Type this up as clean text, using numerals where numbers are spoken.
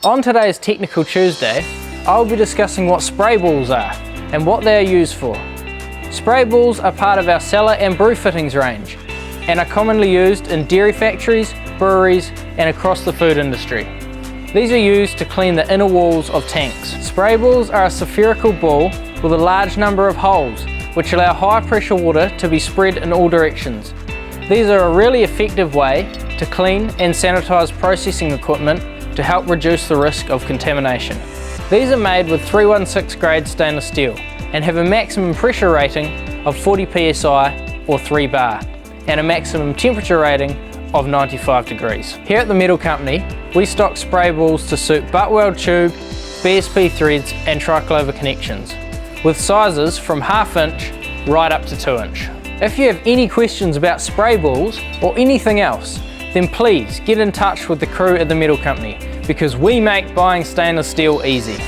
On today's Technical Tuesday, I'll be discussing what spray balls are and what they are used for. Spray balls are part of our cellar and brew fittings range and are commonly used in dairy factories, breweries and across the food industry. These are used to clean the inner walls of tanks. Spray balls are a spherical ball with a large number of holes which allow high pressure water to be spread in all directions. These are a really effective way to clean and sanitize processing equipment to help reduce the risk of contamination. These are made with 316 grade stainless steel and have a maximum pressure rating of 40 psi or 3 bar and a maximum temperature rating of 95 degrees. Here at the Metal Company, we stock spray balls to suit butt weld tube, BSP threads and triclover connections, with sizes from 1/2 inch right up to 2 inch. If you have any questions about spray balls or anything else, then please get in touch with the crew at the Metal Company because we make buying stainless steel easy.